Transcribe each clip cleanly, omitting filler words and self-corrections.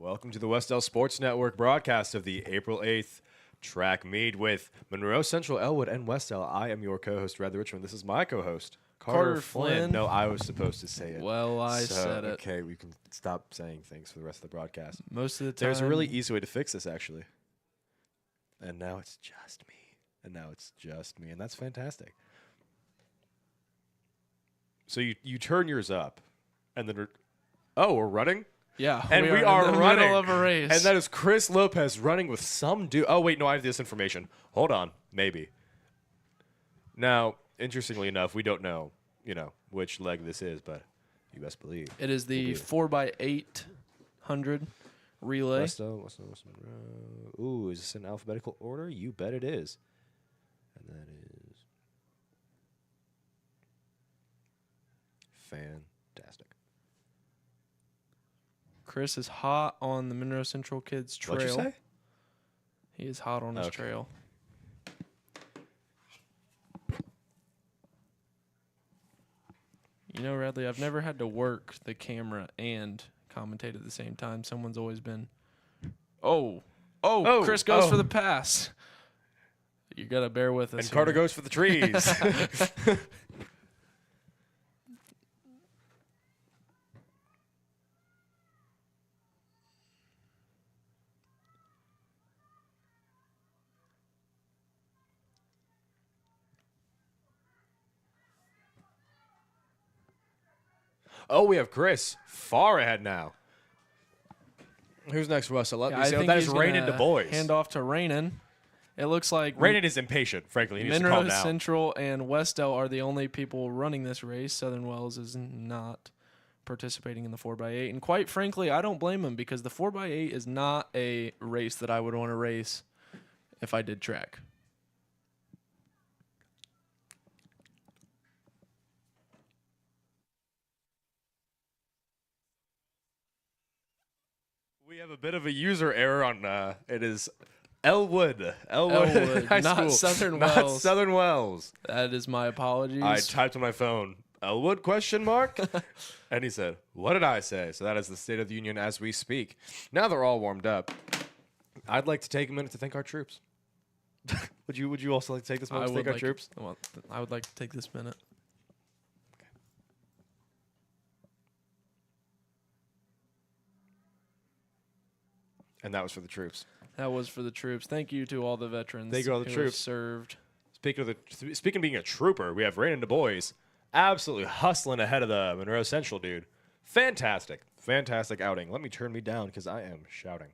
Welcome to the Wes-Del Sports Network broadcast of the April 8th track meet with Monroe, Central, Elwood, and Wes-Del. I am your co-host, Rather Richmond. This is my co-host, Carter Flynn. No, I was supposed to say it. Well, I said it. Okay, we can stop saying things for the rest of the broadcast. Most of the time. There's a really easy way to fix this, actually. And now it's just me. And that's fantastic. So you turn yours up, and then we're running? Yeah, and we are are in the running. middle of a race. And that is Chris Lopez running with some dude. Oh, wait, no, I have this information. Hold on, maybe. Now, interestingly enough, we don't know, which leg this is, but you best believe. It is the 4x800 relay. Wes-Del, Monroe. Ooh, is this in alphabetical order? You bet it is. And that is fantastic. Chris is hot on the Monroe Central Kids trail. What'd you say? He is hot on his trail. You know, Radley, I've never had to work the camera and commentate at the same time. Someone's always been, Chris goes for the pass. You got to bear with us. And Carter goes for the trees. Oh, we have Chris far ahead now. Who's next, Russell? Let me see. That is Rainin Du Bois. Hand off to Rainin. It looks like Rainin is impatient, frankly. He needs to calm Monroe down. Central and Wes-Del are the only people running this race. Southern Wells is not participating in the 4x8. And quite frankly, I don't blame him because the 4x8 is not a race that I would want to race if I did track. We have a bit of a user error on it is Elwood High not School. Southern Not Wells. Southern Wells. That is my apologies. I typed on my phone, Elwood ? And he said, what did I say? So that is the State of the Union as we speak. Now they're all warmed up. I'd like to take a minute to thank our troops. Would you also like to take this moment to thank our troops? I would like to take this minute. And that was for the troops. That was for the troops. Thank you to all the veterans Thank you to all the who troops. have served. Speaking of being a trooper, we have Rainin Du Bois absolutely hustling ahead of the Monroe Central dude. Fantastic outing. Let me turn me down because I am shouting.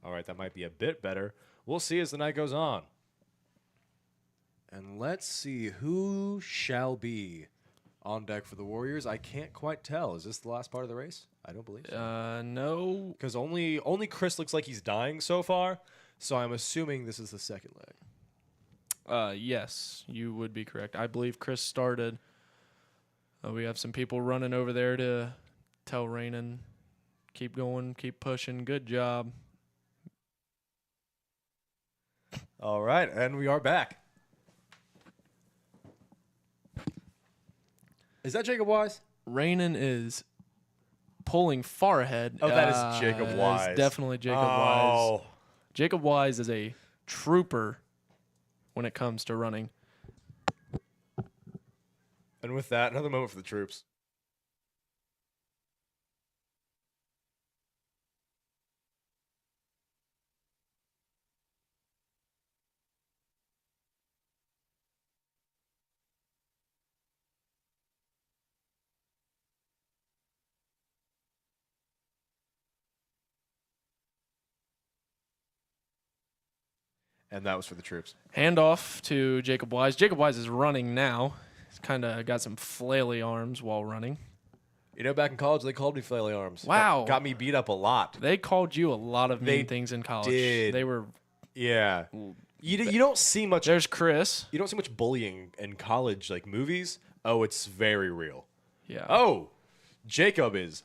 All right, that might be a bit better. We'll see as the night goes on. And let's see who shall be on deck for the Warriors. I can't quite tell. Is this the last part of the race? I don't believe so. No. Because only Chris looks like he's dying so far, so I'm assuming this is the second leg. Yes, you would be correct. I believe Chris started. We have some people running over there to tell Rainin, keep going, keep pushing. Good job. All right, and we are back. Is that Jacob Wise? Rainin is pulling far ahead. Oh, that is Jacob Wise. It's definitely Jacob Wise. Jacob Wise is a trooper when it comes to running. And with that, another moment for the troops. And that was for the troops. Hand off to Jacob Wise. Jacob Wise is running now. He's kind of got some flaily arms while running. Back in college, they called me flaily arms. Wow. Got me beat up a lot. They called you a lot of mean things in college. They were. Yeah. You don't see much. There's Chris. You don't see much bullying in college, like movies. Oh, it's very real. Yeah. Oh, Jacob is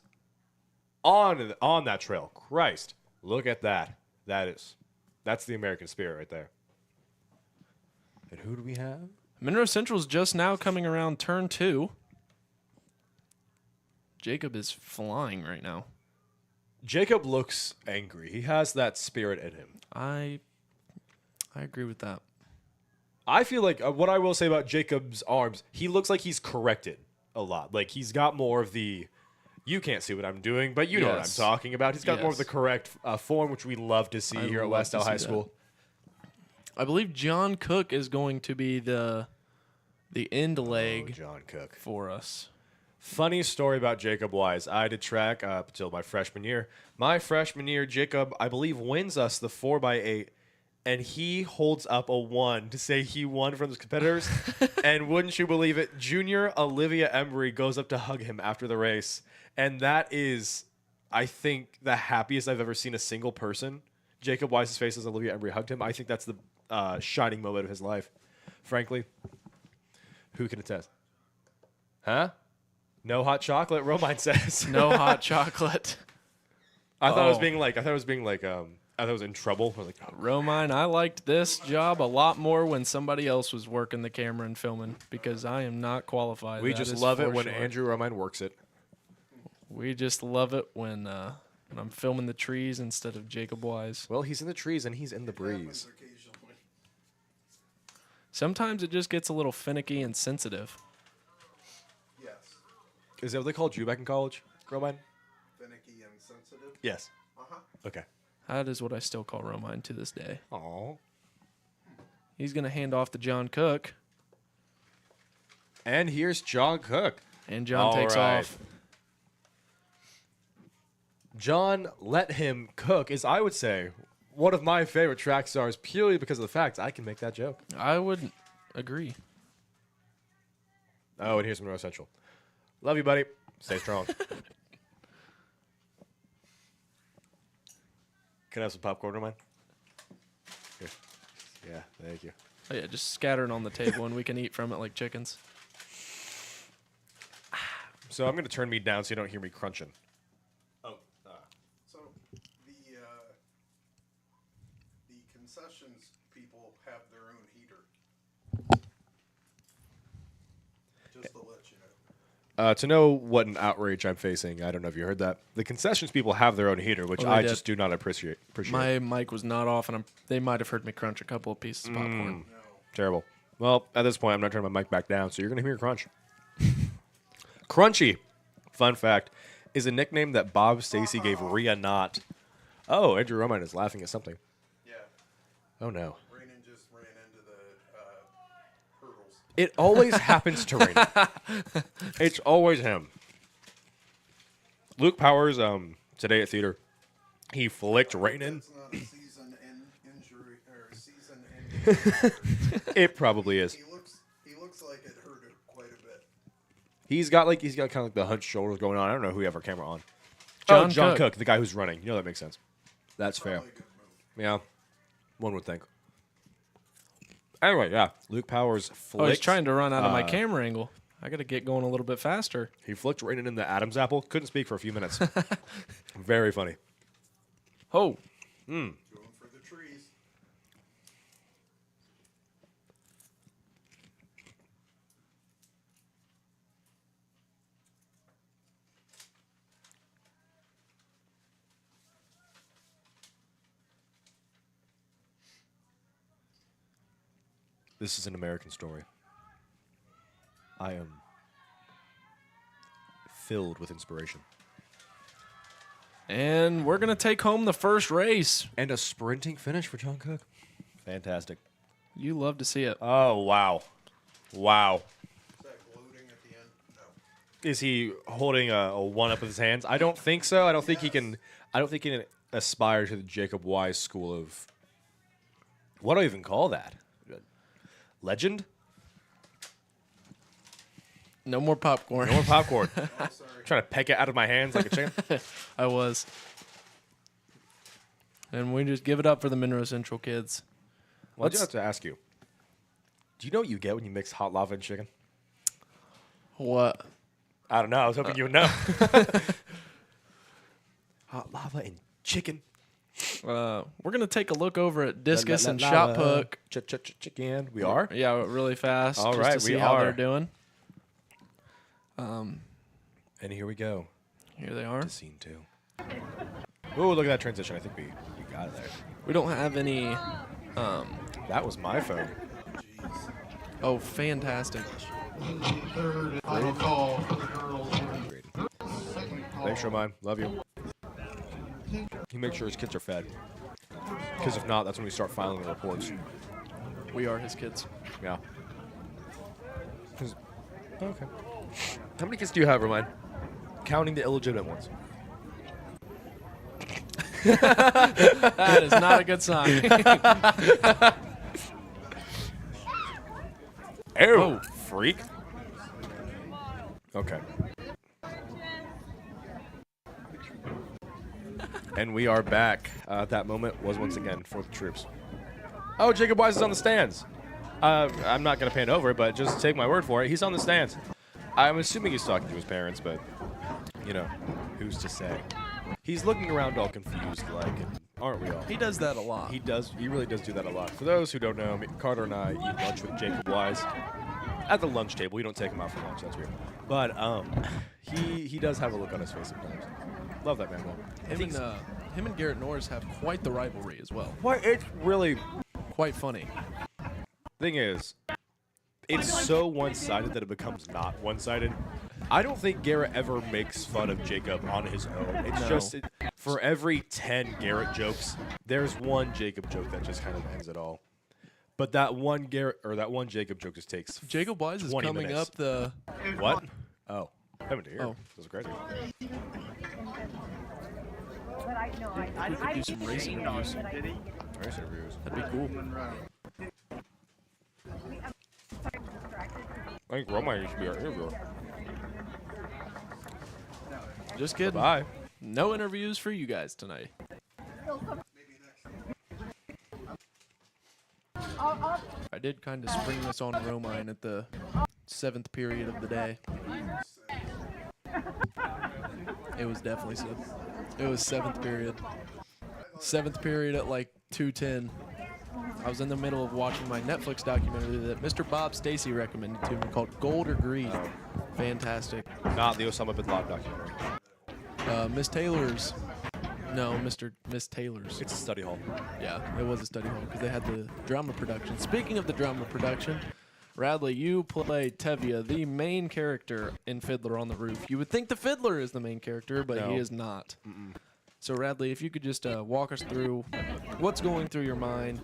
on that trail. Christ, look at that. That's the American spirit right there. And who do we have? Monroe Central's just now coming around turn 2. Jacob is flying right now. Jacob looks angry. He has that spirit in him. I agree with that. I feel like what I will say about Jacob's arms, he looks like he's corrected a lot. Like he's got more of the, you can't see what I'm doing, but you know what I'm Yes. talking about. He's got more of the Yes. correct form, which we love to see I here at love Wes-Del to see High that. School. I believe John Cook is going to be the end leg John Cook. for us. Funny story about Jacob Wise. I did track up until my freshman year. My freshman year, Jacob, I believe, wins us the 4x8, and he holds up a 1 to say he won from his competitors. And wouldn't you believe it, junior Olivia Embry goes up to hug him after the race. And that is, I think, the happiest I've ever seen a single person. Jacob Wise's face as Olivia Embry hugged him. I think that's the shining moment of his life, frankly. Who can attest? Huh? No hot chocolate, Romine says. No hot chocolate. I thought it was Oh. being like, I thought it was in trouble. I was like, oh, Romine, I liked this job a lot more when somebody else was working the camera and filming because I am not qualified. we That just is love it for when sure. Andrew Romine works it. We just love it when I'm filming the trees instead of Jacob Wise. Well, he's in the trees and he's in the breeze. Occasionally. Sometimes it just gets a little finicky and sensitive. Yes. Is that what they called you back in college, Romine? Finicky and sensitive. Yes. Uh-huh. Okay. That is what I still call Romine to this day. Aw. He's going to hand off to John Cook, And here's John Cook. and John All takes right. off. John Let Him Cook is, I would say, one of my favorite track stars purely because of the fact I can make that joke. I would agree. Oh, and here's Monroe Central. Love you, buddy. Stay strong. Can I have some popcorn on mine? Here. Yeah, thank you. Oh, yeah, just scatter it on the table and we can eat from it like chickens. So I'm going to turn me down so you don't hear me crunching. So the concessions people have their own heater. Just to let you know. To know what an outrage I'm facing, I don't know if you heard that. The concessions people have their own heater, which Oh, they I did. just do not appreciate. My mic was not off, and they might have heard me crunch a couple of pieces of popcorn. No. Terrible. Well, at this point, I'm not turning my mic back down, so you're going to hear a crunch. Crunchy, fun fact, is a nickname that Bob Stacy gave Rhea Knott. Oh, Andrew Romine is laughing at something. Yeah. Oh, no. Rainin just ran into the hurdles. It always happens to Rain. It's always him. Luke Powers, today at theater, he flicked Rainin. That's not a season-end injury or season-ending injury. It probably is. He looks like it hurt him quite a bit. He's got kind of like the hunched shoulders going on. I don't know who you have our camera on. John John Cook. Cook, the guy who's running. You know that makes sense. That's fair. Probably a good move. Yeah, one would think. Anyway, yeah, Luke Powers flicked. I was trying to run out of my camera angle. I got to get going a little bit faster. He flicked right in the Adam's apple. Couldn't speak for a few minutes. Very funny. Oh, Going for the trees. This is an American story. I am filled with inspiration. and we're going to take home the first race. And a sprinting finish for John Cook. Fantastic. You love to see it. Oh, wow. Wow. Is that gloating at the end? No. Is he holding a one up with his hands? I don't think so. I don't think he can aspire to the Jacob Wise school of, what do I even call that? Legend? No more popcorn. No more popcorn. Oh, sorry. Trying to peck it out of my hands like a chicken. I was. And we just give it up for the Monroe Central kids. Well, I do have to ask you. Do you know what you get when you mix hot lava and chicken? What? I don't know. I was hoping you would know. Hot lava and chicken. We're going to take a look over at discus and shot put. Chicken. We are? Yeah, really fast. All just right, to see we how are. they're doing. And here we go Here they are. to scene 2. Oh, look at that transition. I think we got it there. We don't have any. That was my phone. Oh, fantastic. Third final call for the girls. Thanks, Romine. Love you. He makes sure his kids are fed. Because if not, that's when we start filing the reports. We are his kids. Yeah. Okay. How many kids do you have, Romine? Counting the illegitimate ones. That is not a good sign. Ew, freak. Okay. And we are back. That moment was once again for the troops. Oh, Jacob Wise is on the stands. I'm not going to pan over it, but just take my word for it. He's on the stands. I'm assuming he's talking to his parents, but, you know, who's to say? He's looking around all confused, like, aren't we all? He does that a lot. He does. He really does do that a lot. For those who don't know, Carter and I eat lunch with Jacob Wise at the lunch table. We don't take him out for lunch. That's weird. But he does have a look on his face sometimes. Love that man, though. Him and Garrett Norris have quite the rivalry as well. What? It's really. Quite funny. Thing is, it's so one-sided that it becomes not one-sided. I don't think Garrett ever makes fun of Jacob on his own. It's just for every 10 Garrett jokes, there's one Jacob joke that just kind of ends it all. But that one Jacob joke just takes Jacob Wise is 20 coming minutes. up the. What? Oh, haven't to hear. Oh. This is crazy. We could do some racing reviews. Race interviews. That'd be cool. I think Roman used to be our interviewer. Just kidding. Bye. No interviews for you guys tonight. I did kind of spring this on Romine at the 7th period of the day. It was definitely 7th. It was 7th period. 7th period at like 2:10. I was in the middle of watching my Netflix documentary that Mr. Bob Stacy recommended to me called Gold or Greed. Fantastic. Not the Osama bin Laden documentary. Miss Taylor's. No, Miss Taylor's. It's a study hall. Yeah, it was a study hall because they had the drama production. Speaking of the drama production, Radley, you played Tevye, the main character in Fiddler on the Roof. You would think the Fiddler is the main character, but No. he is not. So, Radley, if you could just walk us through what's going through your mind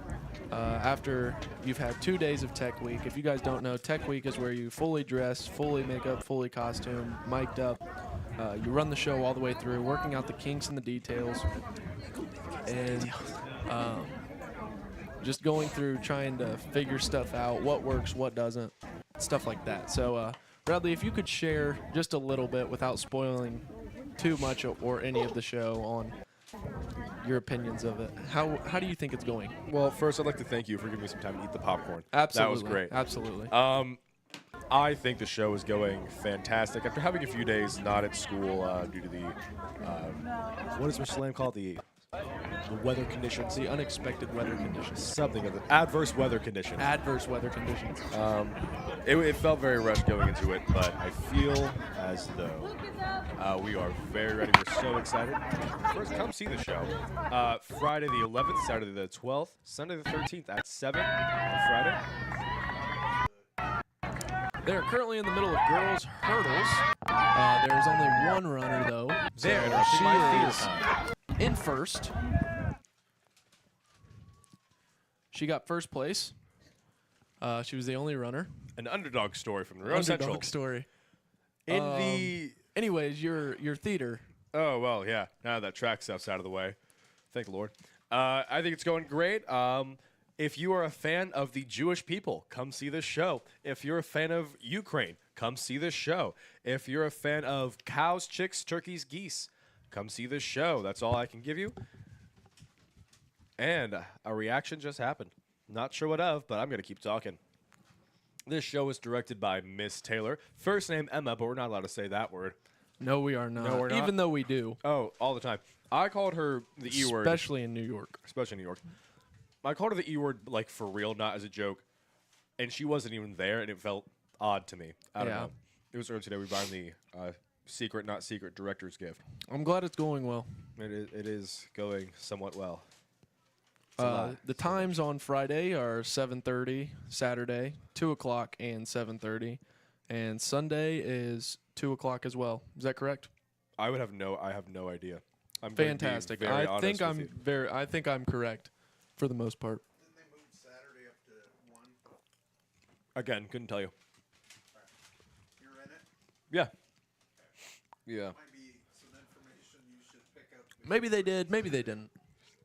after you've had 2 days of Tech Week. If you guys don't know, Tech Week is where you fully dress, fully makeup, fully costume, mic'd up. You run the show all the way through, working out the kinks and the details. And just going through trying to figure stuff out, what works, what doesn't, stuff like that. So, Bradley, if you could share just a little bit without spoiling too much or any of the show on your opinions of it. How do you think it's going? Well, first, I'd like to thank you for giving me some time to eat the popcorn. Absolutely. That was great. Absolutely. I think the show is going fantastic. After having a few days not at school due to the, what does Mr. Lamb call it? The weather conditions. The unexpected weather conditions. Something of the adverse weather conditions. Adverse weather conditions. It felt very rushed going into it, but I feel as though we are very ready. We're so excited. First, come see the show. Friday the 11th, Saturday the 12th, Sunday the 13th at 7 on Friday. They're currently in the middle of girls' hurdles. There's only one runner, though. There, So she my theater is time. in first. She got first place. She was the only runner. An underdog story from Monroe Central. Underdog story. In the Anyways, your theater. Oh, well, yeah. Now that track stuff's out of the way. Thank the Lord. I think it's going great. If you are a fan of the Jewish people, come see this show. If you're a fan of Ukraine, come see this show. If you're a fan of cows, chicks, turkeys, geese, come see this show. That's all I can give you. And a reaction just happened. Not sure what of, but I'm going to keep talking. This show is directed by Miss Taylor. First name Emma, but we're not allowed to say that word. No, we are not. No, we're not? Even though we do. Oh, all the time. I called her the E word. Especially in New York. Especially in New York. I called her the E word, like, for real, not as a joke. And she wasn't even there, and it felt odd to me. I don't know. It was earlier today. We were buying the secret, not secret director's gift. I'm glad it's going well. It is going somewhat well. It's a lot. The So much. times on Friday are 7:30 Saturday, 2 o'clock, and 7:30, and Sunday is 2 o'clock as well. Is that correct? I have no idea. I'm going to be Fantastic. very I honest think with I'm you. I think I'm correct, for the most part. Didn't they move Saturday up to 1? Again, couldn't tell you. You're in it? Yeah. Yeah. Might be some information you should pick up. Maybe they did. Maybe they didn't.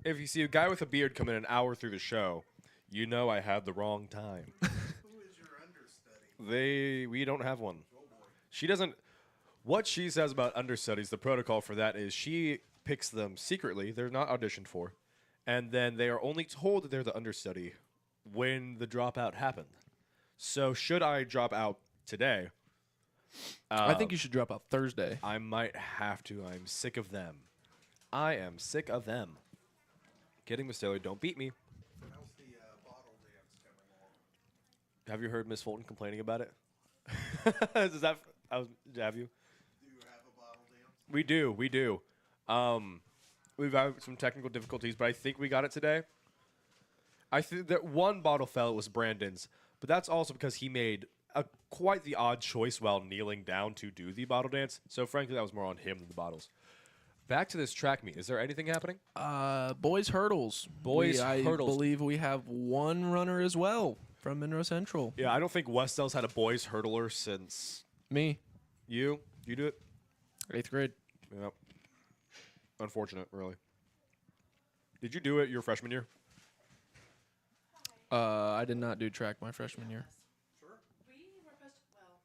If you see a guy with a beard come in an hour through the show, you know I had the wrong time. Who is your understudy? We don't have one. Oh boy. She doesn't. What she says about understudies, the protocol for that is she picks them secretly. They're not auditioned for, and then they are only told that they're the understudy when the dropout happened. So should I drop out today? I think you should drop out Thursday. I might have to. I'm sick of them. I am sick of them. Kidding, Miss Taylor. Don't beat me. How's the bottle dance coming along? Have you heard Miss Fulton complaining about it? Is that? Have you? Do you have a bottle dance? We do. We do. We've had some technical difficulties, but I think we got it today. I think that one bottle fell. It was Brandon's, but that's also because he made quite the odd choice while kneeling down to do the bottle dance. So frankly, that was more on him than the bottles. Back to this track meet. Is there anything happening? Boys hurdles. Boys I hurdles. believe we have one runner as well from Monroe Central. Yeah, I don't think Wes-Del's had a boys hurdler since Me, you. You do it? 8th grade. Yep. Unfortunate, really. Did you do it your freshman year? I did not do track my freshman year. Sure. We were supposed to, well,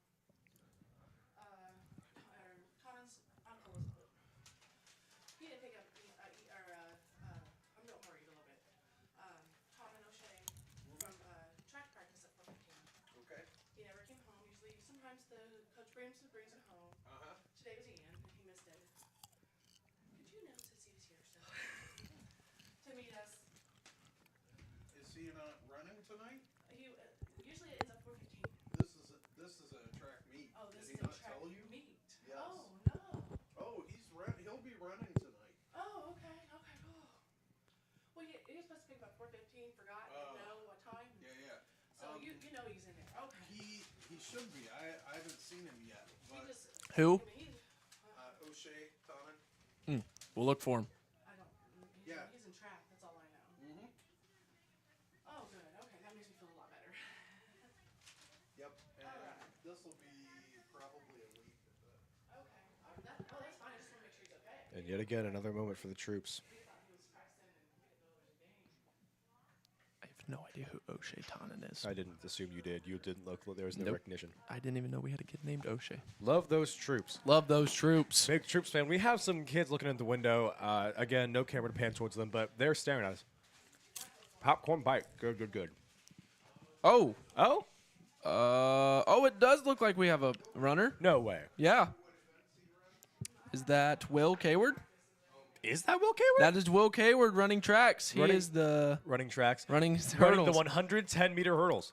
Conan's uncle was, he didn't pick up, I'm going more a little bit. Tom and O'Shea from track practice at 4:15. Okay. He never came home. Usually, sometimes the coach brings him home. Uh-huh. Today was Ian, and he missed it. Could you announce that he was here still? To meet us. Is he not running tonight? He usually it's at 4:15. This is a track meet. Oh, this Did he is a not track tell you? meet. Yes. Oh no. Oh, he'll be running tonight. Oh, okay, cool. Well, he was supposed to pick up 4:15, forgot, didn't know what time. Yeah. So you know he's in there. Okay. He should be. I haven't seen him yet. He But just Who? O'Shea, Tonin. We'll look for him. I don't. Yeah. He's in track. That's all I know. Mm-hmm. Oh, good. Okay, that makes me feel a lot better. Yep. And Alright. this will be probably a week. Okay. That's fine. I just want to make sure he's okay. And yet again, another moment for the troops. He thought he was practicing and we didn't know it was a game. I have no idea who O'Shea Tonin is. I didn't assume you did. You didn't look. There was no Nope. recognition. I didn't even know we had a kid named O'Shea. Love those troops. Love those troops. Big troops fan. We have some kids looking at the window. Again, no camera to pan towards them, but they're staring at us. Popcorn bite. Good. Oh. Oh? It does look like we have a runner. No way. Yeah. Is that Will Kayward? Is that Will Kayward? That is Will Kayward running tracks. He Running- is the running tracks. running Running the hurdles. 110-meter hurdles.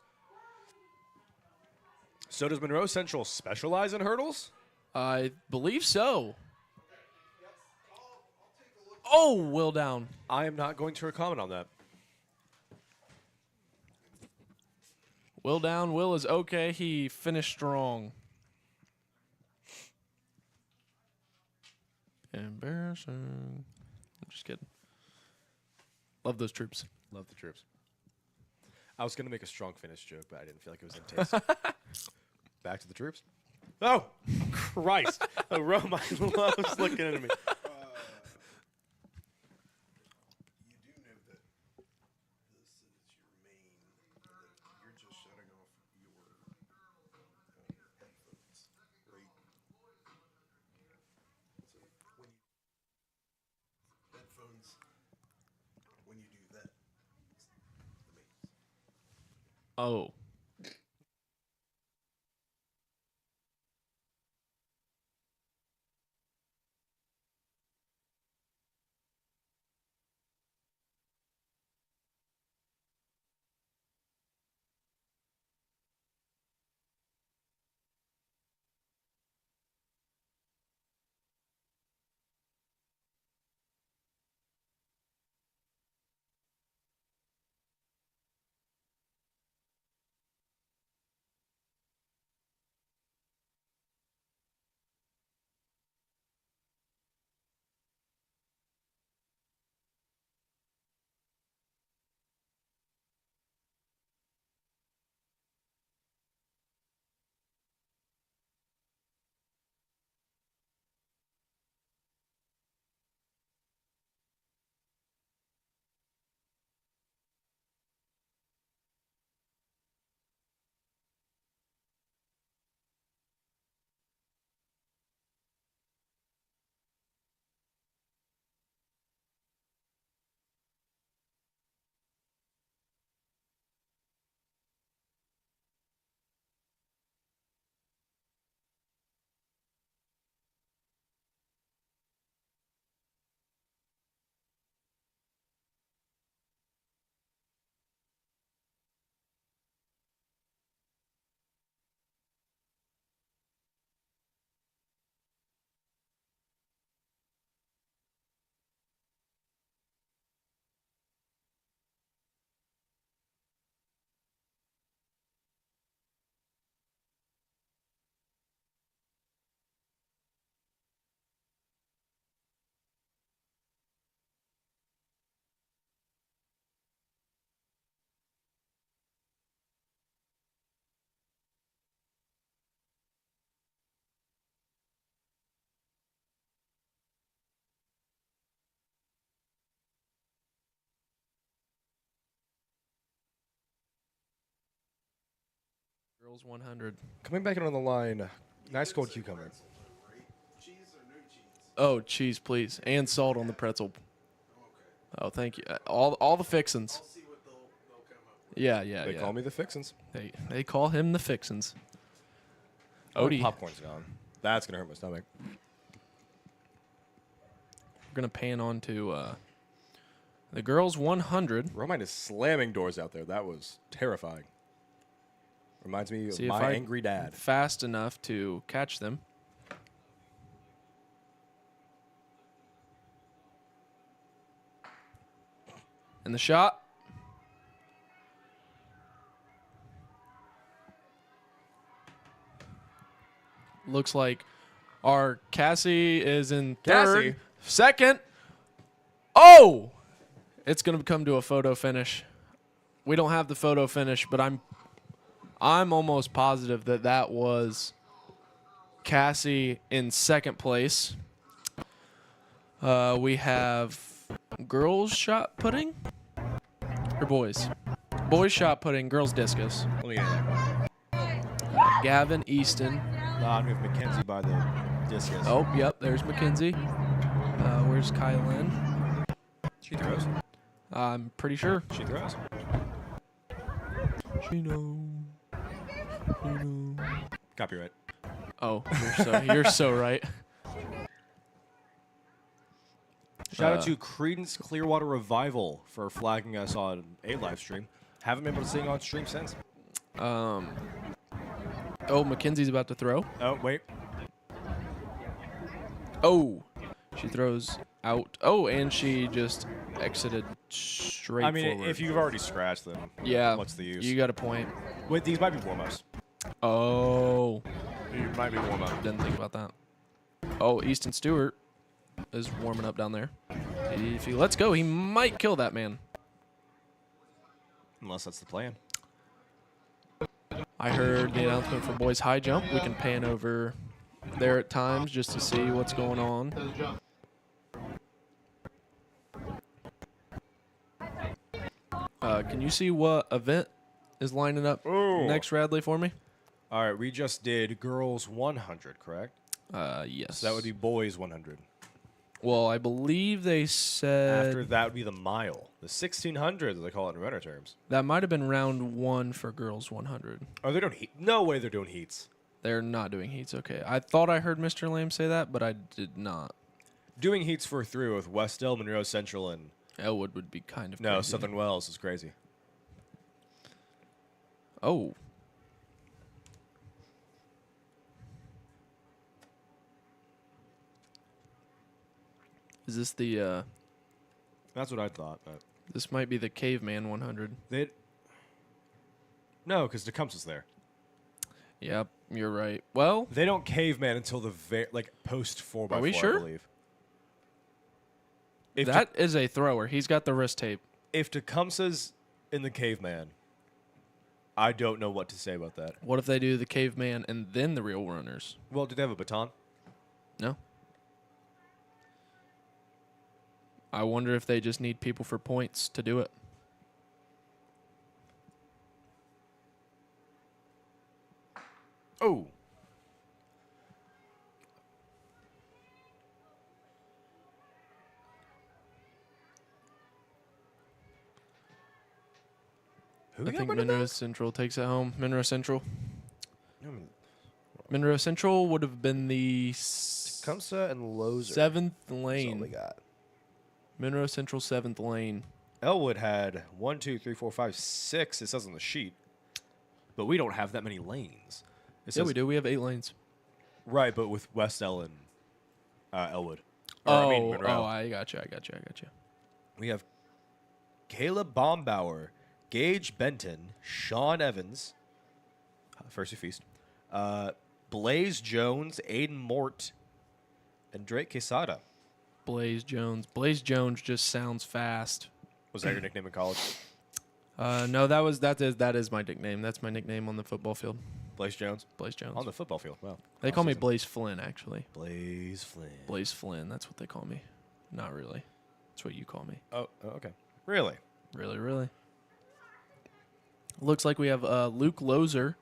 So does Monroe Central specialize in hurdles? I believe so. Oh, Will down. I am not going to comment on that. Will down. Will is okay. He finished strong. Embarrassing. I'm just kidding. Love those troops. Love the troops. I was going to make a strong finish joke, but I didn't feel like it was in taste. Back to the troops. Oh, Christ. Roma loves looking at me. You do know that this is your main. That you're just shutting off your headphones, right? So when you headphones, when you do that, it's the main. Oh. Girls 100. Coming back in on the line, nice cold cucumber. Right? Cheese or no cheese? Oh, cheese, please, and salt on the pretzel. Okay. Oh, thank you. All the fixins. I'll see what they'll come up with. Yeah, yeah, They yeah. call me the Fixins. They call him the fixins. Oh, Odie, popcorn's gone. That's gonna hurt my stomach. we're gonna pan on to the girls 100. Romine is slamming doors out there. That was terrifying. Reminds me of See if my I angry dad. fast enough to catch them. And the shot. Looks like our Cassie is in third. Cassie? Second. Oh! It's going to come to a photo finish. We don't have the photo finish, but I'm almost positive that that was Cassie in second place. We have girls shot putting or boys? Boys shot putting, girls discus. Let me get that one. Gavin Easton. I'm with Mackenzie by the discus. Oh, yep, there's Mackenzie. Where's Kylan? She throws. I'm pretty sure. She throws. She knows. She knows. Copyright. Oh, you're so right. Shout out to Credence Clearwater Revival for flagging us on a live stream. Haven't been able to sing on stream since. Oh, Mackenzie's about to throw. Oh, wait. Oh, she throws out. Oh, and she just exited straight I mean, forward. if you've already scratched them, yeah, what's the use? You got a point. Wait, these might be warm-ups. Oh, These might be warm-up. didn't think about that. Oh, Easton Stewart is warming up down there. If he lets go, he might kill that man. Unless that's the plan. I heard the announcement for boys high jump. We can pan over there at times just to see what's going on. Can you see what event is lining up Ooh. next, Radley, for me? All right, we just did girls 100, correct? Yes. So that would be boys 100. Well, I believe they said After that would be the mile. The 1600, as they call it in runner terms. that might have been round 1 for girls 100. Oh, they're doing heat. No way they're doing heats. They're not doing heats. Okay, I thought I heard Mr. Lamb say that, but I did not. Doing heats for 3 with Wes-Del, Monroe Central, and Elwood would be kind of no, crazy. Southern Wells is crazy. Oh. Is this the That's what I thought. But this might be the caveman 100. they no, because Tecumseh's there. Yep, you're right. Well, They don't caveman until the post 4x4, Are we sure? I believe. If that is a thrower. He's got the wrist tape. if Tecumseh's in the caveman, I don't know what to say about that. What if they do the caveman and then the real runners? Well, do they have a baton? No. I wonder if they just need people for points to do it. Oh. Who I got think rid of Monroe that? Central takes it home. Monroe Central. I mean, Monroe Central would have been the Tecumseh and Lozer. 7th That's all they lane. got. Monroe Central 7th lane. Elwood had 1, 2, 3, 4, 5, 6. It says on the sheet, but we don't have that many lanes. It Yeah, says, we do. We have 8 lanes. Right, but with Wes-Del and Elwood. Oh, I got you. We have Caleb Bombauer, Gage Benton, Sean Evans, First You Feast, Blaze Jones, Aiden Mort, and Drake Quesada. Blaze Jones. Blaze Jones just sounds fast. Was that your nickname in college? No, that is my nickname. That's my nickname on the football field. Blaze Jones? Blaze Jones. On the football field. Wow. They call me Offseason. Blaze Flynn, actually. Blaze Flynn. Blaze Flynn. That's what they call me. Not really. That's what you call me. Oh, okay. Really? Really, really. Looks like we have Luke Lozer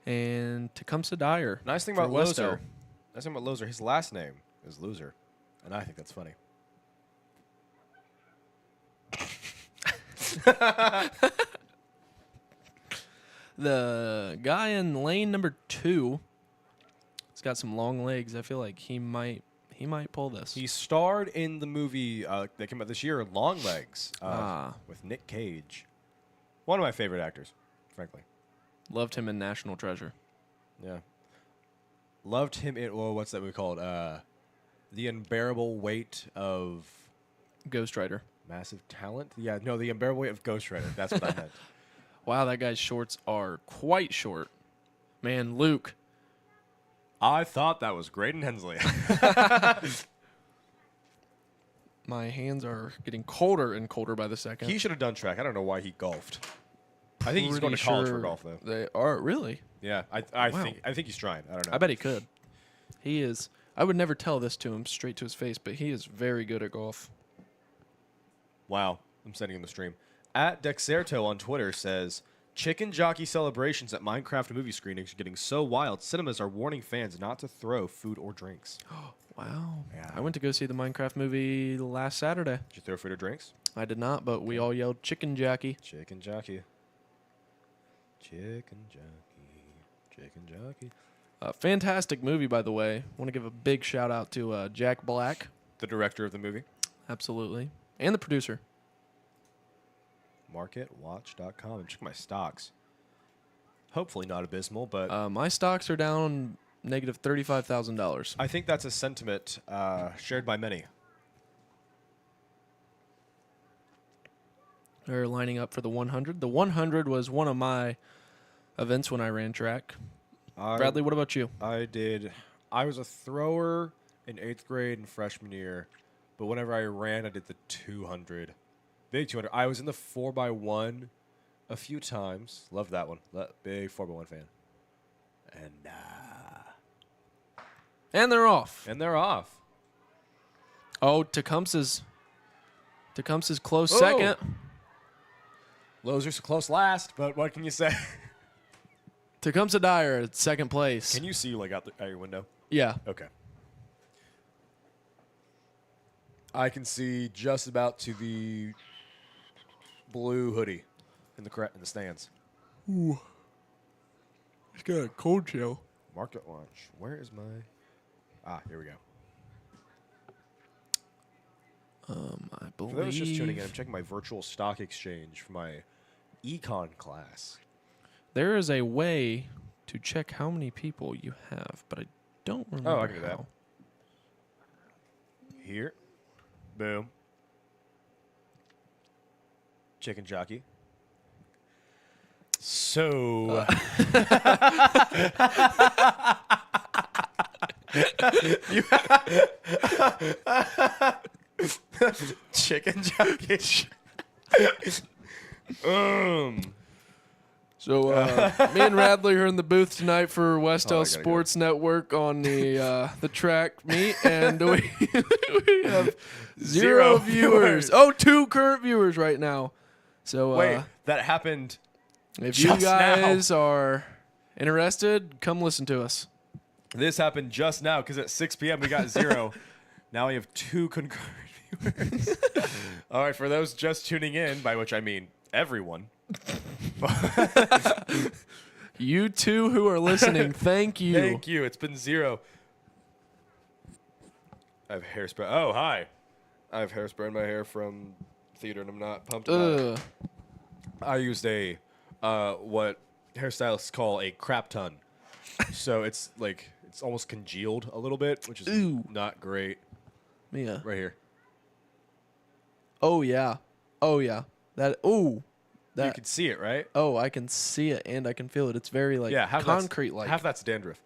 and Tecumseh Dyer. Nice thing for about Wes-Del. Loser. Nice thing about Loser. His last name is Loser, and I think that's funny. The guy in lane number 2, he's got some long legs. I feel like he might pull this. He starred in the movie that came out this year, Long Legs, with Nick Cage. One of my favorite actors, frankly. Loved him in National Treasure. Yeah. Loved him in, well, what's that movie called? The Unbearable Weight of Ghost Rider. Massive Talent? Yeah, no, The Unbearable Weight of Ghost Rider. That's what I meant. Wow, that guy's shorts are quite short. Man, Luke. I thought that was Graydon Hensley. My hands are getting colder and colder by the second. He should have done track. I don't know why he golfed. I think he's going to college for golf, though. They are really. Yeah, I think he's trying. I don't know. I bet he could. He is. I would never tell this to him straight to his face, but he is very good at golf. Wow, I'm sending him the stream. At Dexerto on Twitter says, chicken jockey celebrations at Minecraft movie screenings are getting so wild, cinemas are warning fans not to throw food or drinks. Wow. Yeah. I went to go see the Minecraft movie last Saturday. Did you throw food or drinks? I did not, but we all yelled chicken jockey. Chicken jockey. Chicken jockey. Chicken jockey. Fantastic movie, by the way. Want to give a big shout out to Jack Black. The director of the movie. Absolutely. And the producer. Marketwatch.com. I'm checking my stocks. Hopefully not abysmal, but My stocks are down negative $35,000. I think that's a sentiment shared by many. They're lining up for the 100. The 100 was one of my events when I ran track. Bradley, what about you? I was a thrower in 8th grade and freshman year, but whenever I ran, I did the 200. Big 200. I was in the 4x1 a few times. Loved that one. Big 4x1 fan. And they're off. And they're off. Oh, Tecumseh's close Oh. second. Loser's close last, but what can you say? Tecumseh Dyer at second place. Can you see like out your window? Yeah. Okay. I can see just about to the blue hoodie in the stands. Ooh. It's got a cold chill. Market watch. Where is my? Here we go. I believe. For those just tuning in, I'm checking my virtual stock exchange for my econ class. There is a way to check how many people you have, but I don't remember. I can do that. how. Here. Boom. Chicken jockey. So. Chicken jockey. So me and Radley are in the booth tonight for Wes-Del gotta Sports Network on the track meet, and we have Zero zero viewers. viewers. Oh, 2 current viewers right now. So Wait, that happened. if you just guys are interested, come listen to us. This happened just now because at 6 p.m. we got 0. Now we have 2 concurrent viewers. All right, for those just tuning in, by which I mean everyone. You two who are listening, thank you. Thank you. It's been 0. I have hairspray. Oh, hi. I have hairspray in my hair from theater, and I'm not pumped about it. I used a what hairstylists call a crap ton. So it's like it's almost congealed a little bit, which is not great. Yeah. Right here. Oh yeah. Oh yeah. That. Ooh. You can see it, right? Oh, I can see it and I can feel it. It's very like concrete-like. Half that's dandruff.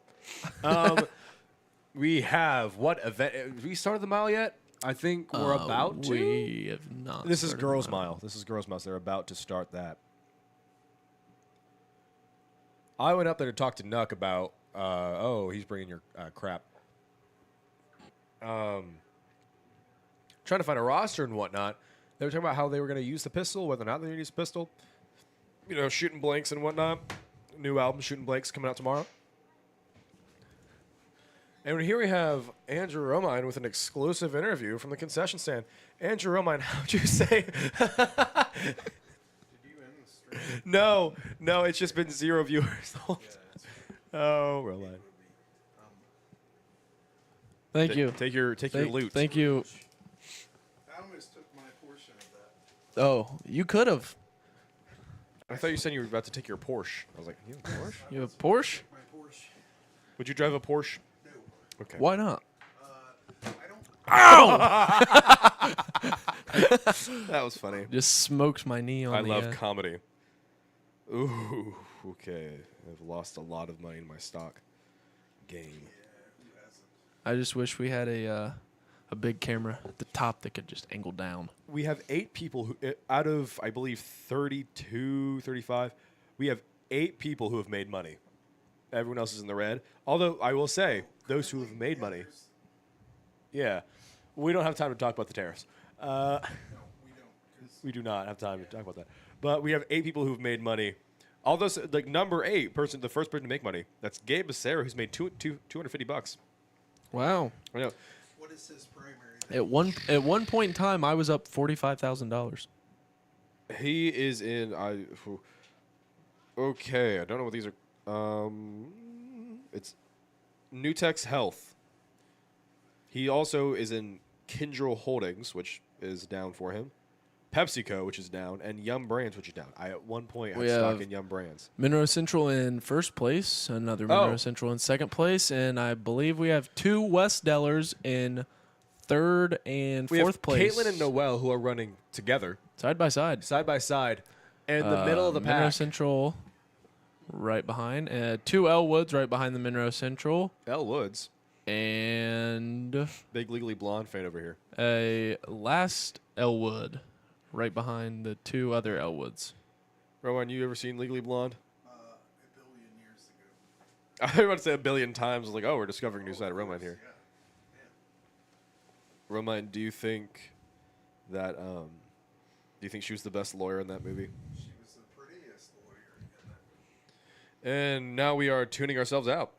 We have what event? Have we started the mile yet? I think we're about to. We have not. This is started Girls the Mile. This is Girls Mile. So they're about to start that. I went up there to talk to Nuck about. He's bringing your crap. Trying to find a roster and whatnot. They were talking about how they were going to use the pistol, whether or not they use the pistol. You know, shooting blanks and whatnot. New album, Shooting Blanks, coming out tomorrow. And here we have Andrew Romine with an exclusive interview from the concession stand. Andrew Romine, how'd you say? Did you end the stream? No, it's just been 0 viewers. the whole Yeah, time. it's Oh, Romine. movie. Thank you. Take your loot. Thank you. I almost took my portion of that. Oh, you could have. I thought you said you were about to take your Porsche. I was like, you have a Porsche? You have a Porsche? My Porsche. Would you drive a Porsche? No. Okay. Why not? I don't. That was funny. Just smoked my knee on I the. love comedy. Ooh, okay. I've lost a lot of money in my stock game. Who hasn't? I just wish we had a big camera at the top that could just angle down. We have 8 people who, out of, I believe, 32, 35, we have 8 people who have made money. Everyone else is in the red. Although, I will say, those who have made money, yeah, we don't have time to talk about the tariffs. No, we don't. 'Cause We do not have time to talk about that. But we have 8 people who've made money. Although, like, number 8 person, the first person to make money, that's Gabe Becerra, who's made $250. Wow. I know. what is his primary? At one point in time, I was up $45,000. He is in. Okay, I don't know what these are. It's Nutex Health. He also is in Kindrel Holdings, which is down for him. PepsiCo, which is down, and Yum Brands, which is down. I at one point had We stock have- in Yum Brands. Monroe Central in first place, another Oh. Monroe Central in second place, and I believe we have 2 Wes-Dellers in third and We fourth have place. Caitlin and Noel who are running together, Side by side. side by side, and in the middle of the Monroe pack. Central right behind. 2 Elwoods right behind the Monroe Central. Elwoods, And big Legally Blonde fan over here. a last Elwood right behind the 2 other Elwoods. Rowan, you ever seen Legally Blonde? A billion years ago. I was about to say a billion times. I was like, oh, we're discovering a new side of Roman here. Yeah. Roman, do you think that do you think she was the best lawyer in that movie? She was the prettiest lawyer in that movie. And now we are tuning ourselves out.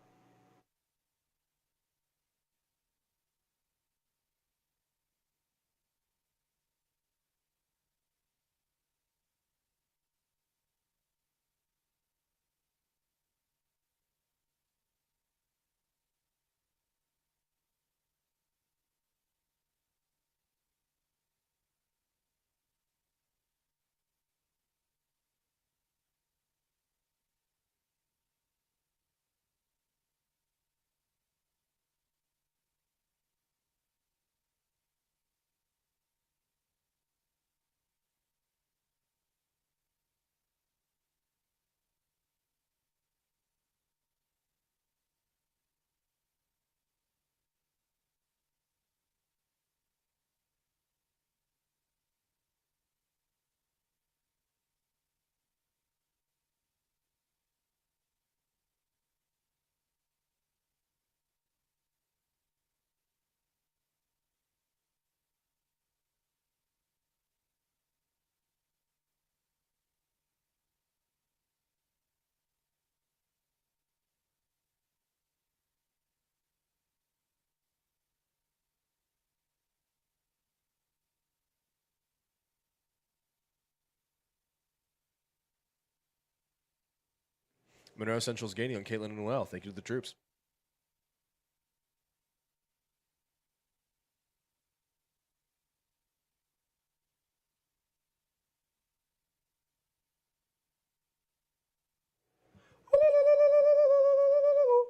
Monroe Central's gaining on Caitlin and Noel. Thank you to the troops.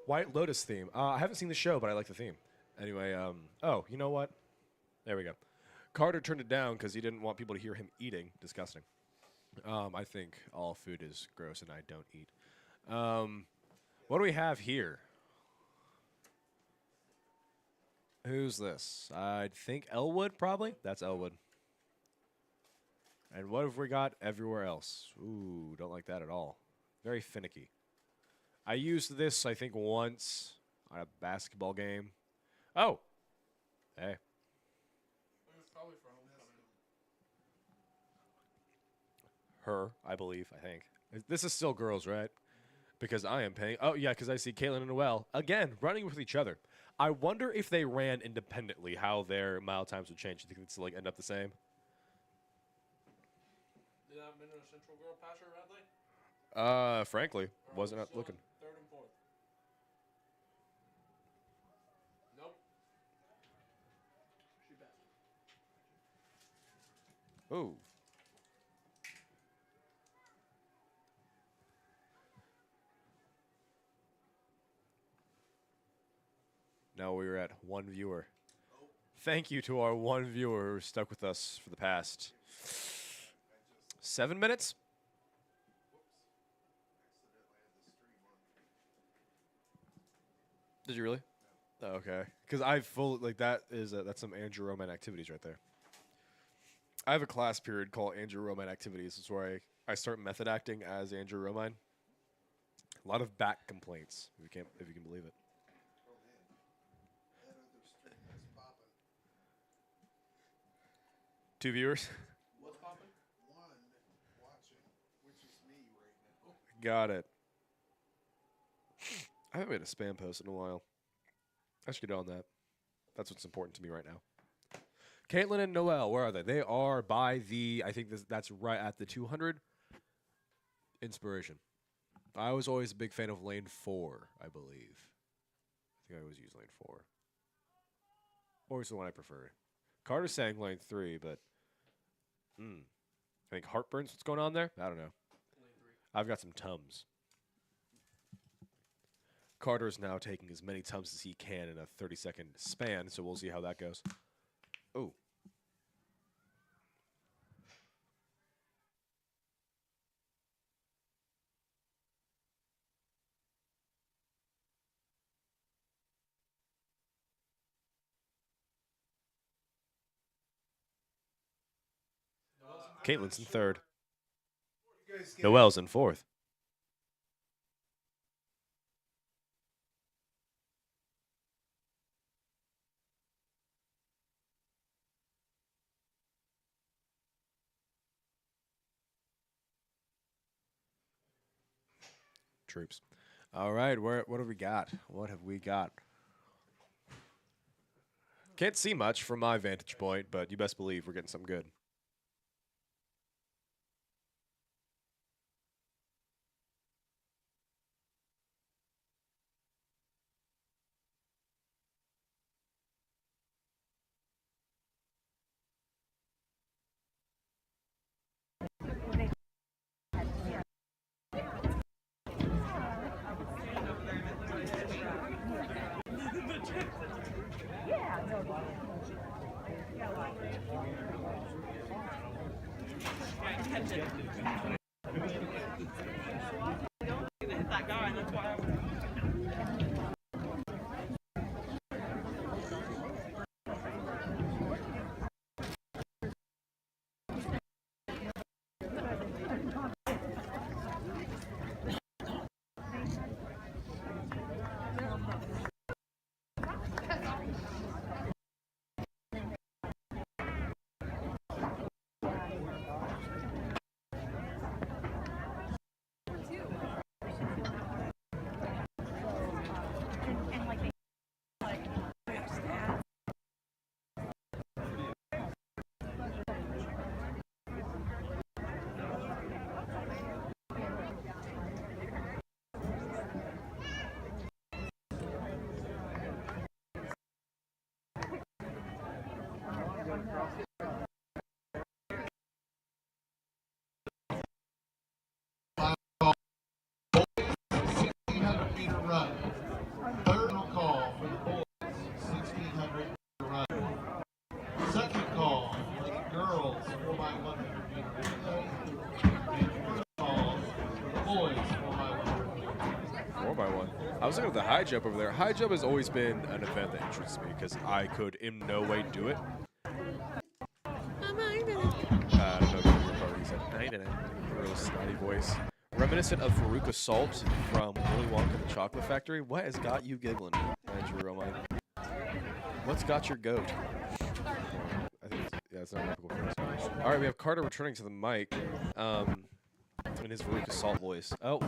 White Lotus theme. I haven't seen the show, but I like the theme. Anyway, oh, you know what? There we go. Carter turned it down because he didn't want people to hear him eating. Disgusting. I think all food is gross and I don't eat. What do we have here? Who's this? I think Elwood, probably. That's Elwood. And what have we got everywhere else? Ooh, don't like that at all. Very finicky. I used this, I think, once on a basketball game. Oh. Hey. Her, I believe, I think. This is still girls, right? Because I am paying. Oh, yeah, because I see Caitlin and Noel, again, running with each other. I wonder if they ran independently, how their mile times would change. Do you think it's like end up the same? Did that Monroe Central girl pass her, Radley? Frankly, wasn't up looking. Third and fourth. Nope. She passed. Ooh. Now we're at one viewer. Thank you to our one viewer who stuck with us for the past 7 minutes. Did you really? Oh, okay. Because I that's some Andrew Roman activities right there. I have a class period called Andrew Roman activities. It's where I start method acting as Andrew Roman. A lot of back complaints, if you can believe it. Two viewers. What's popping? One watching, which is me right now. Got it. I haven't made a spam post in a while. I should get on that. That's what's important to me right now. Caitlin and Noel, where are they? They are by the, I think that's right at the 200. Inspiration. I was always a big fan of lane 4, I believe. I think I always use lane 4. Always the one I prefer. Carter's saying lane 3, but I think heartburn's what's going on there. I don't know. I've got some Tums. Carter's now taking as many Tums as he can in a 30-second span, so we'll see how that goes. Oh. Caitlin's in third. Noel's in fourth. Troops. All right, what have we got? What have we got? Can't see much from my vantage point, but you best believe we're getting something good. Run. Third call for the boys, 1,600 run. Second call for the girls, 4x100 meter relay. And first call for the boys, 4x100 meter relay. 4x1. I was looking at the high jump over there. High jump has always been an event that interests me because I could in no way do it. I don't know if you said. No, you didn't. A real snotty voice. Reminiscent of Farouk Assault from Willy Wonka and the Chocolate Factory. What has got you giggling, Andrew Romine? What's got your goat? I think it's not a typical phrase. All right, we have Carter returning to the mic in his Farouk Assault voice. Oh.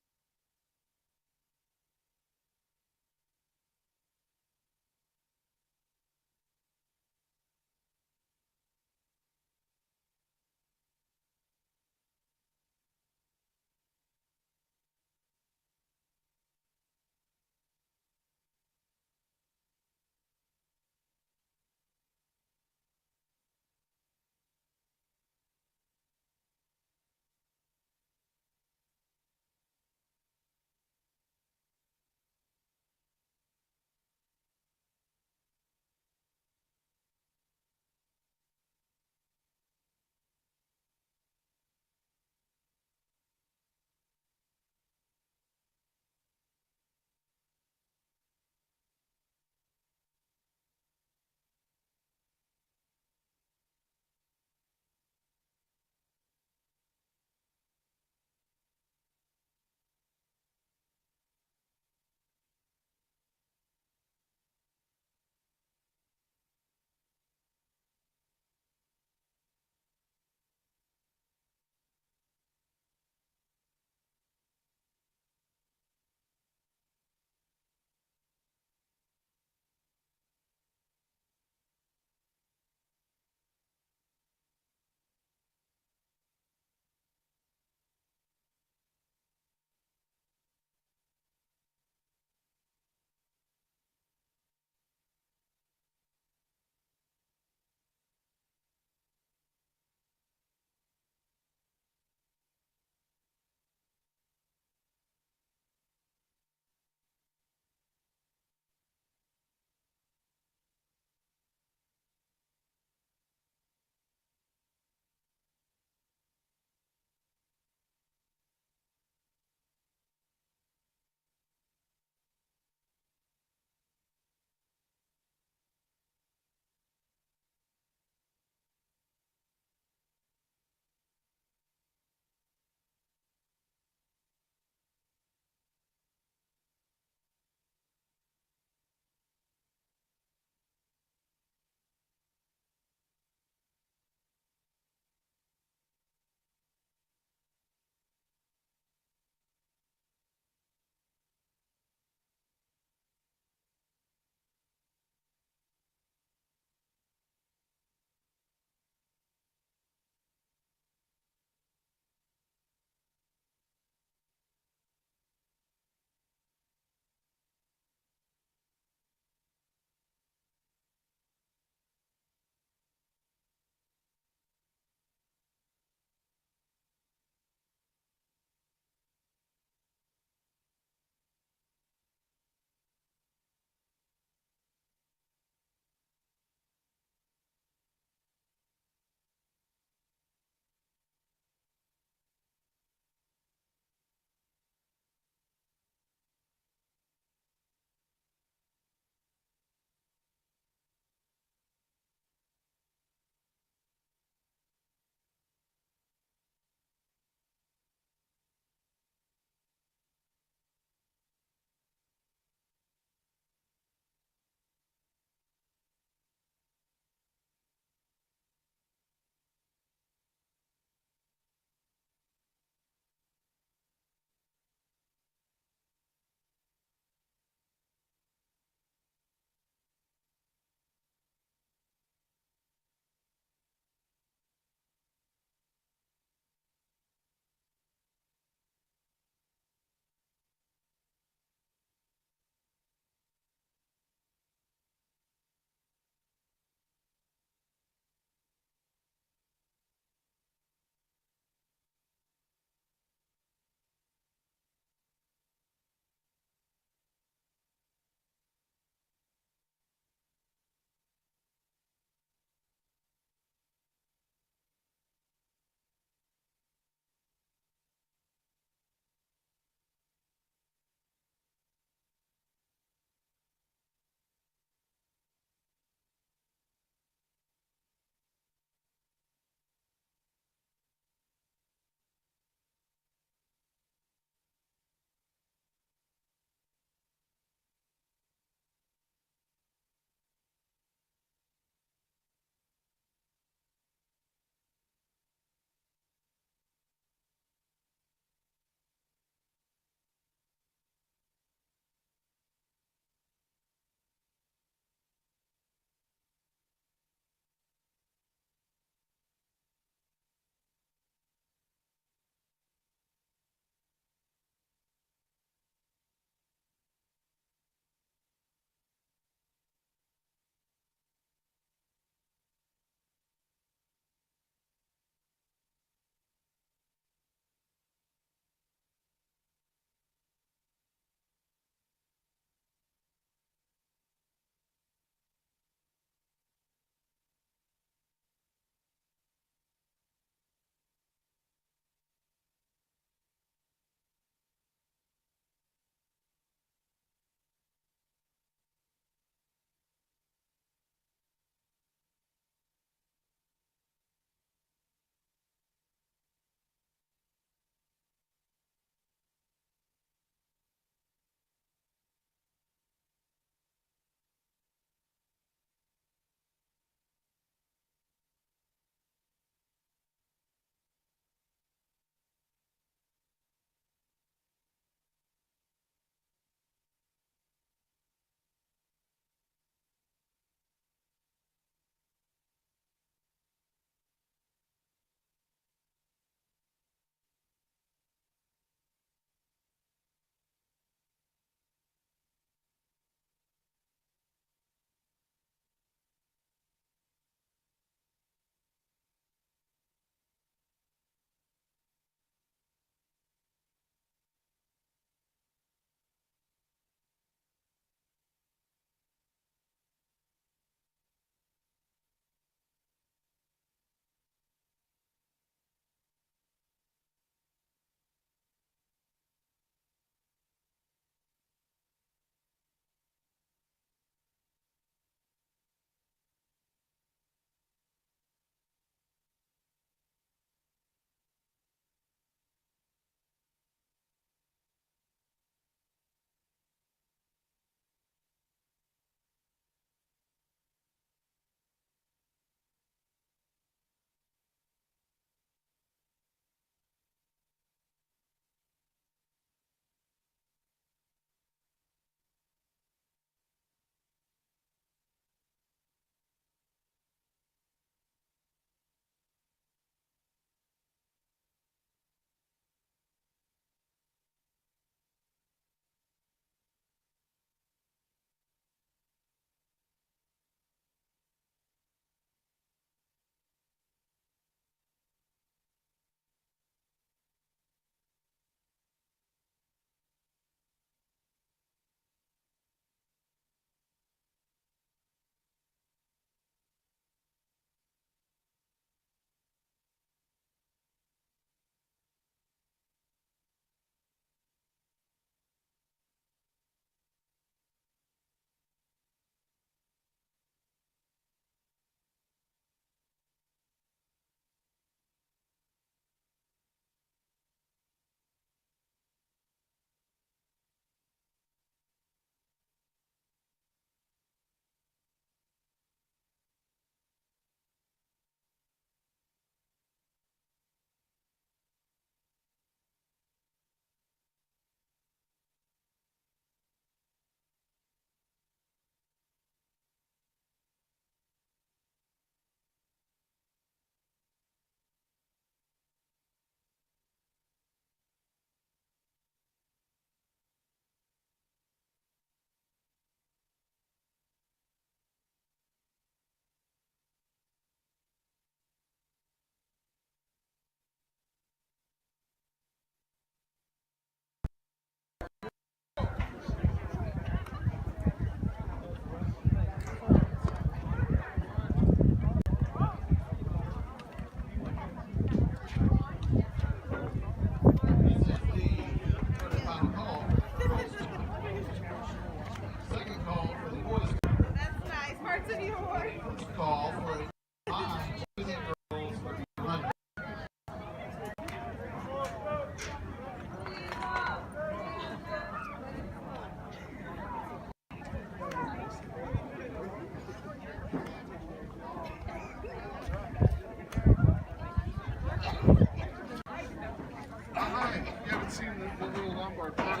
for a while.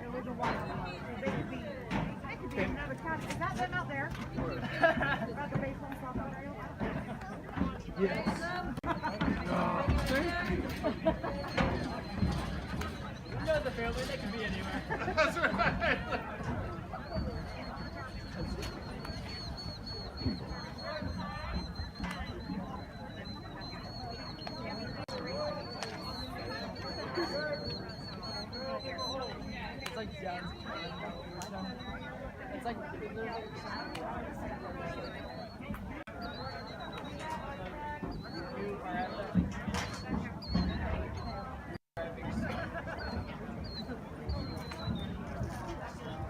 It was a while. They could be another cat. Is that them out there? About the baseball and softball area? Yes. Thank you. You know the family, they can be anywhere. That's right. It's like down. It's like you are at that.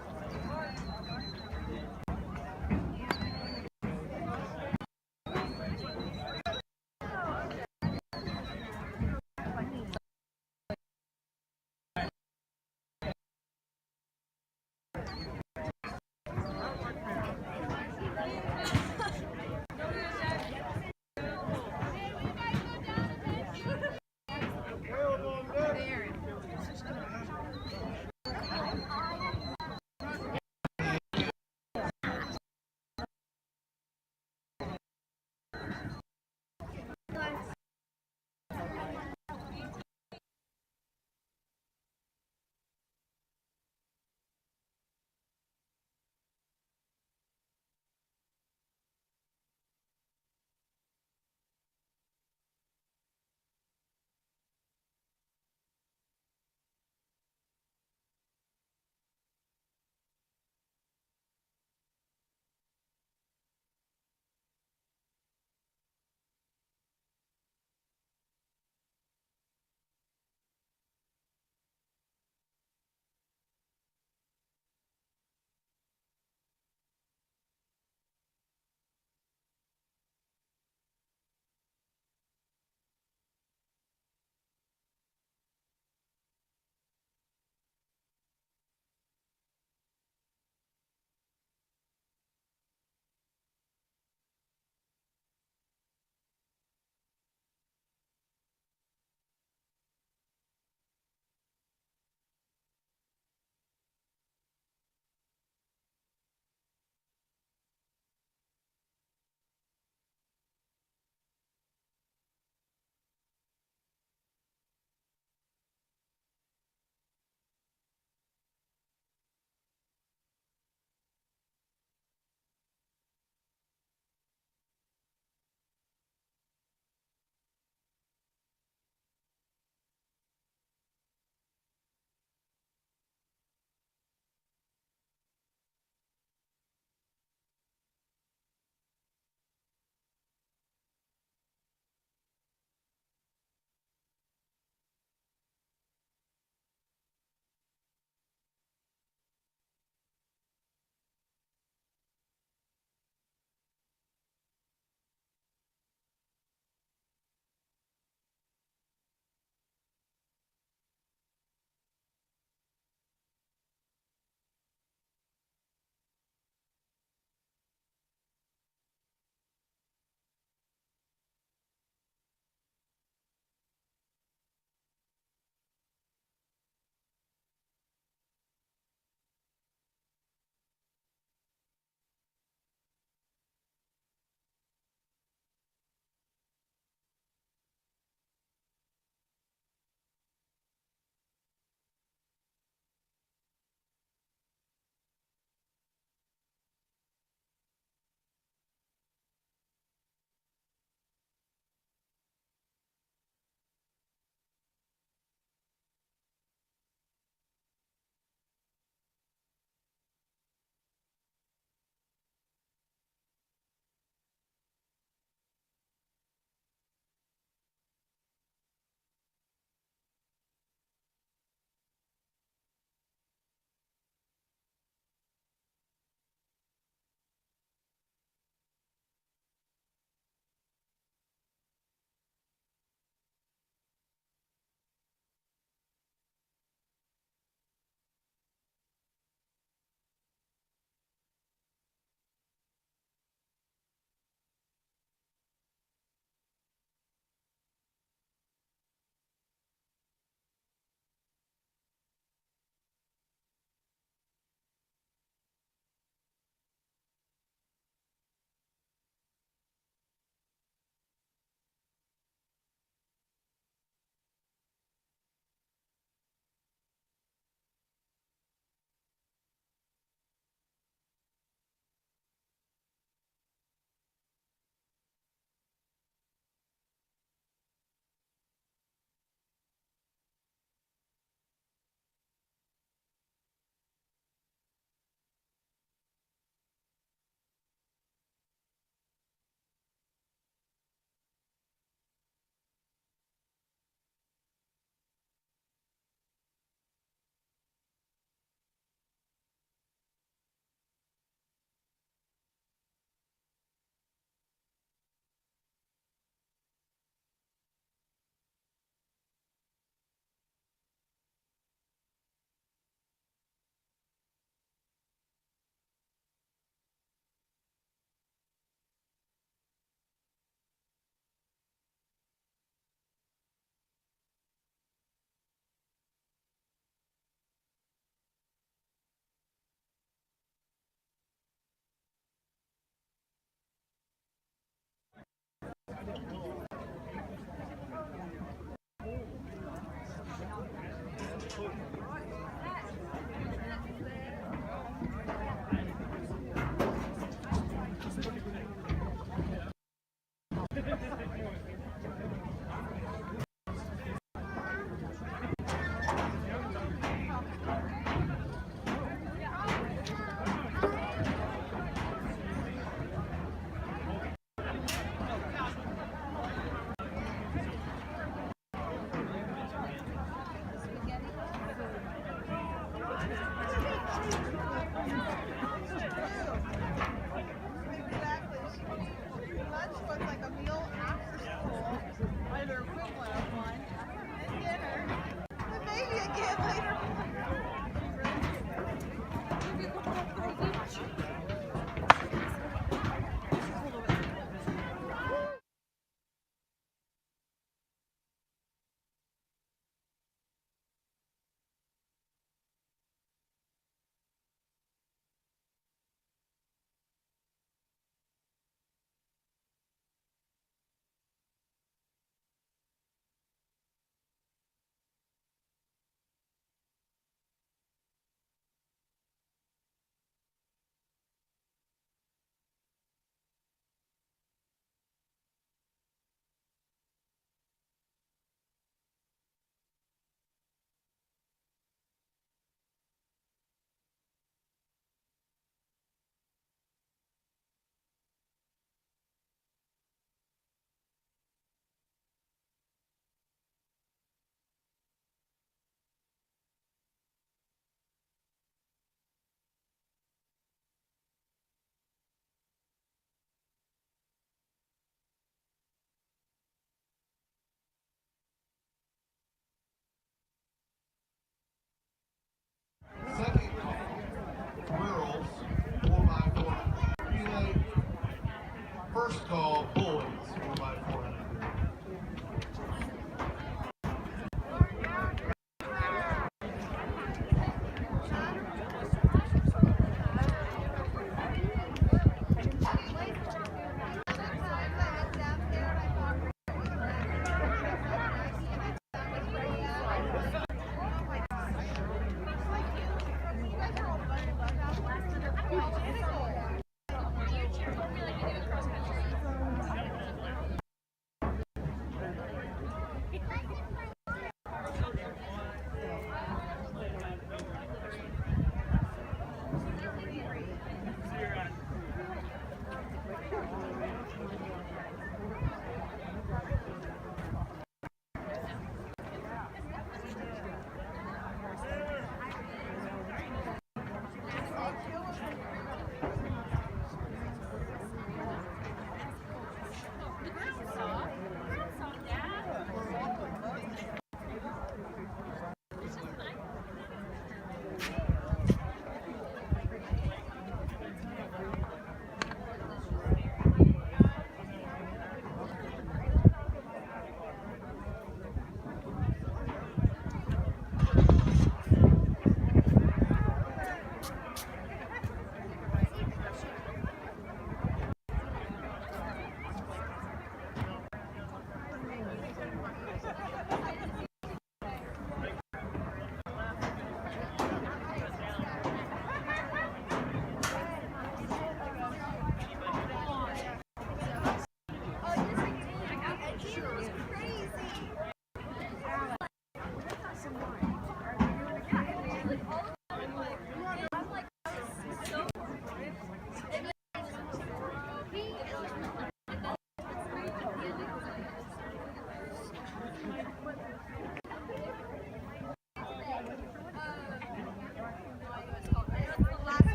First call, boys, 4x400.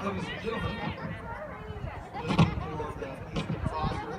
Ladies and gentlemen, let's go for Mr. Foster.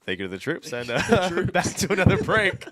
Thank you to the troops, and back to another break.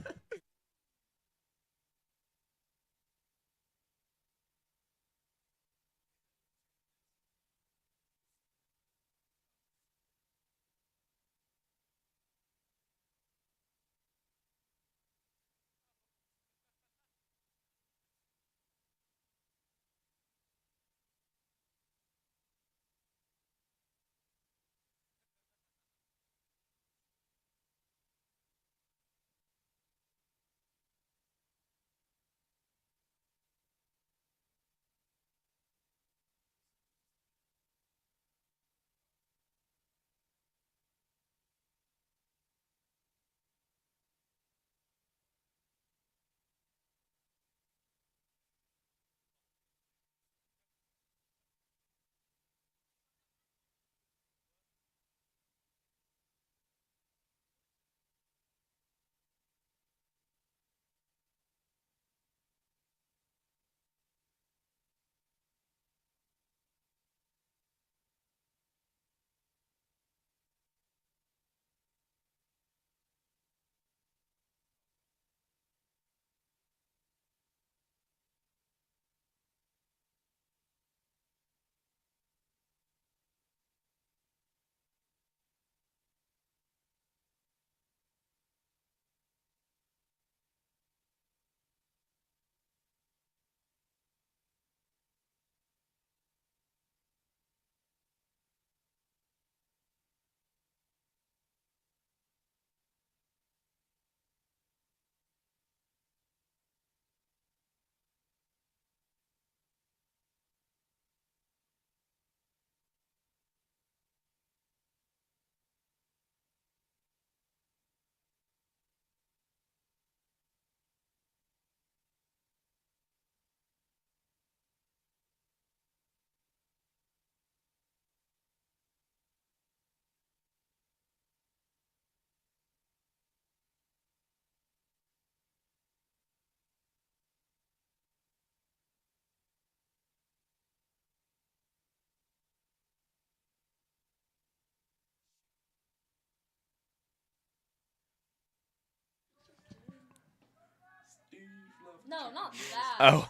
No, not that. Oh.